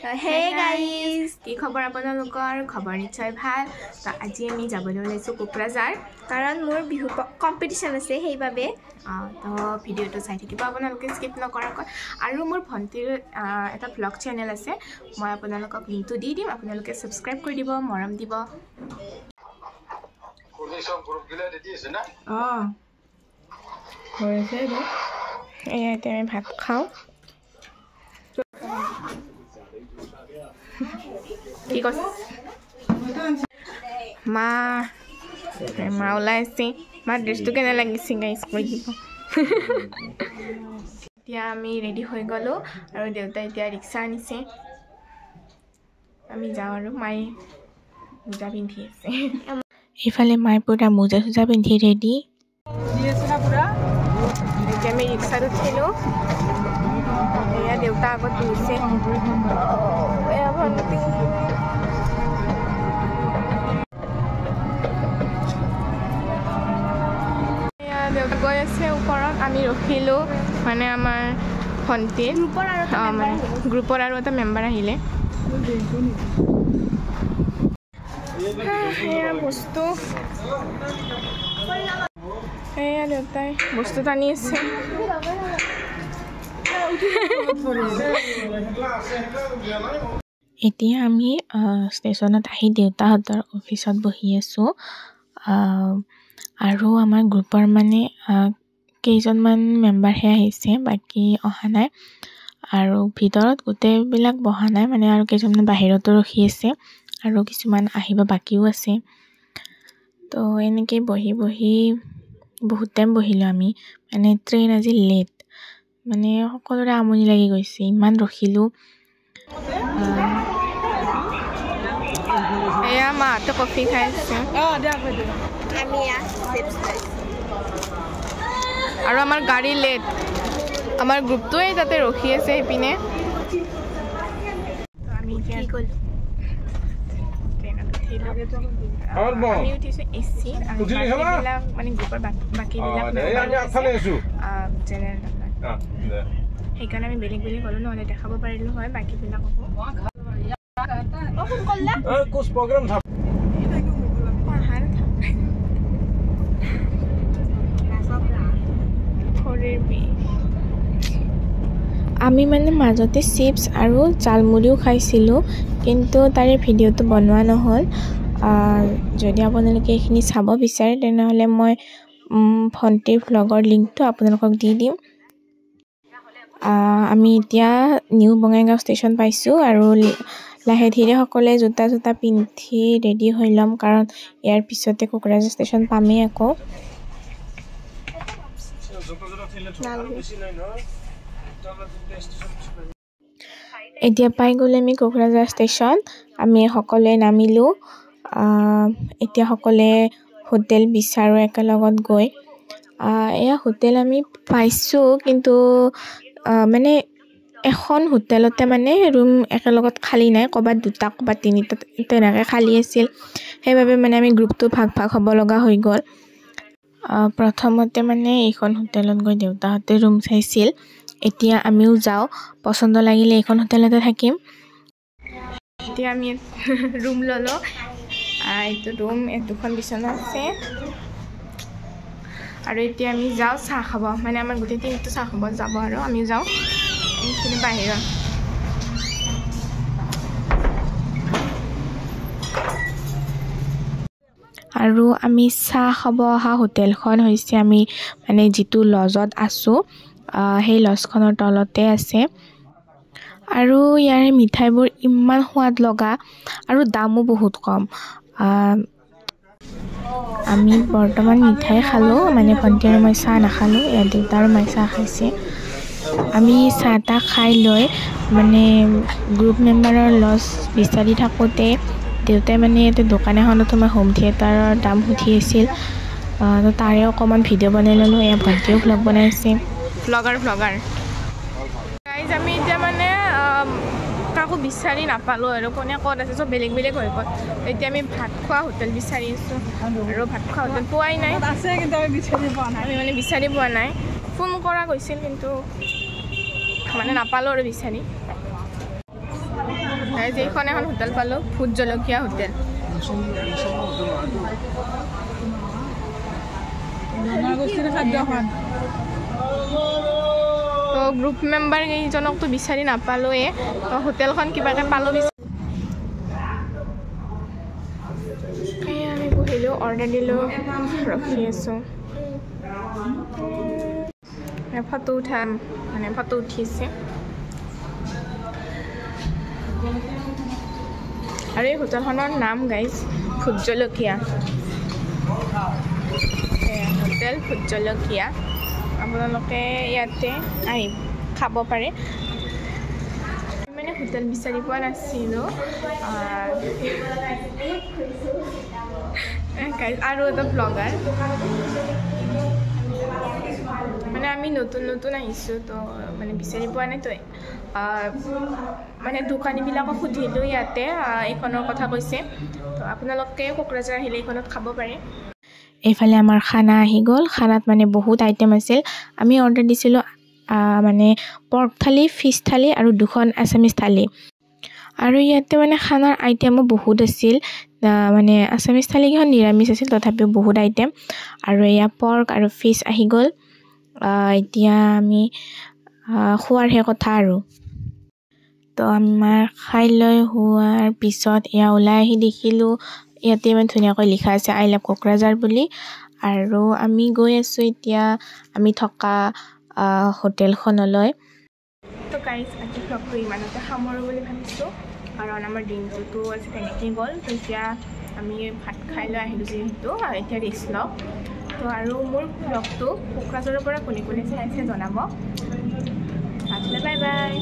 Hey guys, কি খবৰ আপোনালোকৰ খবৰ নিশ্চয় ভাল তো আজি আমি যাবলৈ ওলাইছো কোকৰাঝাৰ কাৰণ মোৰ বিহু কম্পিটিশন আছে সেইবাবে তো ভিডিওটো চাই থাকিব আপোনালোকে স্কিপ নকৰাকৈ আৰু মোৰ ভণ্টিৰ এটা ব্লগ চেনেল আছে মই আপোনালোকক লিংকটো দি দিম আপোনালোকে সাবস্ক্ৰাইব কৰি দিব মৰম দিব সব গ্ৰুপ গিলা ৰেডি আছে না হৈছে এয়াতে আমি ভাত খাওঁ কি কৈছে মা ওলাইছে মা ড্ৰেছটো কেনে লাগিছে গাইজ কৈ দিব এতিয়া আমি ৰেডি হৈ গ'লোঁ আৰু দেউতাই এতিয়া ৰিক্সা আনিছে আমি যাওঁ আৰু মায়ে মোজা পিন্ধি আছে এইফালে মায়ে পুৰা মোজা চোজা পিন্ধি ৰেডি এতিয়া আমি ৰিক্সাত উঠিলোঁ এয়া দেউতা আগত বহিছে এয়া ভণ্টি এয়া দেউতা গৈ আছে ওপৰত আমি ৰখিলোঁ মানে আমাৰ ভণ্টিৰ গ্ৰুপৰ আৰু এটা মেম্বাৰ আহিলে এয়া বস্তু এয়া দেউতাই বস্তু টানি আছে এতিয়া আমি ষ্টেচনত আহি দেউতাহঁতৰ অফিচত বহি আছোঁ আৰু আমাৰ গ্ৰুপৰ মানে কেইজনমান মেম্বাৰহে আহিছে বাকী অহা নাই আৰু ভিতৰত গোটেইবিলাক বহা নাই মানে আৰু কেইজনমান বাহিৰতো ৰখি আছে আৰু কিছুমান আহিব বাকীও আছে তো এনেকৈ বহি বহুত টাইম বহিলোঁ আমি মানে ট্ৰেইন আজি লেট মানে সকলোৰে আমনি লাগি গৈছে ইমান ৰখিলোঁ এয়া মাহঁতে কফি খাই আছে আৰু আমাৰ গাড়ী লেট আমাৰ গ্ৰুপটোৱে তাতে ৰখি আছে সেইপিনে আমি উঠিছোঁ এচি আৰু বাকীবিলাক মানে গ্ৰুপৰ বাকীবিলাক জেনেৰেল সেইকাৰণে আমি বেলেগ গ'লোঁ নহ'লে দেখাব পাৰিলোঁ হয় বাকীবিলাককো আমি মানে মাজতে চিপছ আৰু জালমুড়িও খাইছিলোঁ কিন্তু তাৰে ভিডিঅ'টো বনোৱা নহ'ল যদি আপোনালোকে এইখিনি চাব বিচাৰে তেনেহ'লে মই ভণ্টিৰ ভ্লগৰ লিংকটো আপোনালোকক দি দিম আমি এতিয়া নিউ বঙাইগাঁও ষ্টেচন পাইছোঁ আৰু লাহে ধীৰে সকলোৱে জোতা পিন্ধি ৰেডি হৈ ল'ম কাৰণ ইয়াৰ পিছতে কোকৰাঝাৰ ষ্টেচন পামেই আকৌ এতিয়া পাই গ'লে আমি কোকৰাঝাৰ ষ্টেচন আমি সকলোৱে নামিলোঁ এতিয়া সকলোৱে হোটেল বিচাৰোঁ একেলগত গৈ এয়া হোটেল আমি পাইছোঁ কিন্তু মানে এখন হোটেলতে মানে ৰুম একেলগত খালী নাই ক'ৰবাত দুটা ক'ৰবাত তিনিটা তেনেকৈ খালী আছিল সেইবাবে মানে আমি গ্ৰুপটো ভাগ হ'ব লগা হৈ গ'ল প্ৰথমতে মানে এইখন হোটেলত গৈ দেউতাহঁতে ৰুম চাইছিল এতিয়া আমিও যাওঁ পচন্দ লাগিলে এইখন হোটেলতে থাকিম এতিয়া আমি ৰুম ল'লোঁ এইটো ৰুম দুখন বিচনা আছে আৰু এতিয়া আমি যাওঁ চাহ খাব মানে আমাৰ গোটেই টিমটো চাহ খাব যাব আৰু আমি যাওঁ এইখিনি বাহিৰত আৰু আমি চাহ খাব অহা হোটেলখন হৈছে আমি মানে যিটো লজত আছোঁ সেই লজখনৰ তলতে আছে আৰু ইয়াৰে মিঠাইবোৰ ইমান সোৱাদ লগা আৰু দামো বহুত কম আমি বৰ্তমান মিঠাই খালোঁ মানে ভণ্টি আৰু মই চাহ নাখালোঁ ইয়াত দেউতা আৰু মায়ে চাহ খাইছে আমি চাহ তাহ খাই লৈ মানে গ্ৰুপ মেম্বাৰৰ লজ বিচাৰি থাকোঁতে দেউতাই মানে ইয়াতে দোকান এখনত মই হোম থিয়েটাৰৰ দাম সুধি আছিল তাৰে অকণমান ভিডিঅ' বনাই ল'লোঁ এয়া ভণ্টিও ভ্লগ বনাইছে ভ্লগাৰ গাইজ আমি এতিয়া মানে কাকো বিচাৰি নাপালোঁ আৰু কোনে ক'ত আছে চব বেলেগ হৈ গ'ল এতিয়া আমি ভাত খোৱা হোটেল বিচাৰি আছোঁ আৰু ভাত খোৱা হোটেল পোৱাই নাই আছে কিন্তু আমি বিচাৰি পোৱা নাই ফোন কৰা গৈছিল কিন্তু মানে নাপালোঁ আৰু বিচাৰি গাইজ এইখন এখন হোটেল পালোঁ, ভোট জলকীয়া হোটেল। তো গ্ৰুপ মেম্বাৰ কেইজনকতো বিচাৰি নাপালোঁৱে, তো হোটেলখন কিবাকৈ পালোঁ। আমি বহিলোঁ, অৰ্ডাৰ দিলোঁ, ৰখি আছোঁ। ফটো উঠাম, মানে ফটো উঠিছে। আৰু এই হোটেলখনৰ নাম গাইজ ভোট জলকীয়া, হোটেল ভোট জলকীয়া। আপোনালোকে ইয়াতে আহি খাব পাৰে। মানে হোটেল বিচাৰি পোৱা নাছিলোঁ, আৰু এটা ব্লগাৰ, মানে আমি নতুন নতুন আহিছোঁ, তো মানে বিচাৰি পোৱা নাই। তো মানে দোকানীবিলাকক সুধিলোঁ ইয়াতে, এইখনৰ কথা কৈছে। তো আপোনালোকে কোকৰাঝাৰ আহিলে এইখনত খাব পাৰে। এইফালে আমাৰ খানা আহি গ'ল। খানাত মানে বহুত আইটেম আছিল। আমি অৰ্ডাৰ দিছিলোঁ মানে পৰ্ক থালি, ফিছ থালি আৰু 2খন আছামিজ থালি। আৰু ইয়াতে মানে খানাৰ আইটেমো বহুত আছিল। মানে আছামিজ থালিকেইখন নিৰামিষ আছিল, তথাপিও বহুত আইটেম। আৰু এয়া পৰ্ক আৰু ফিছ আহি গ'ল। এতিয়া আমি খোৱাৰহে কথা আৰু। তো আমাৰ খাই লৈ হোৱাৰ পিছত এয়া ওলাই আহি দেখিলোঁ ইয়াতে ইমান ধুনীয়াকৈ লিখা আছে আই লাভ কোকৰাঝাৰ বুলি। আৰু আমি গৈ আছোঁ এতিয়া আমি থকা হোটেলখনলৈ। তো গাইজ আজি ব্লগটো ইমানতে সামৰোঁ বুলি ভাবিছোঁ, কাৰণ আমাৰ দিনটোতো আজি তেনেকেই গ'ল। তো এতিয়া আমি ভাত খাই লৈ আহিলোঁ যিহেতু, এতিয়া ৰেষ্ট লওঁ। তো আৰু মোৰ ব্লগটো কোকৰাঝাৰৰ পৰা কোনে কোনে চাইছে জনাব। আজিলৈ বাই বাই।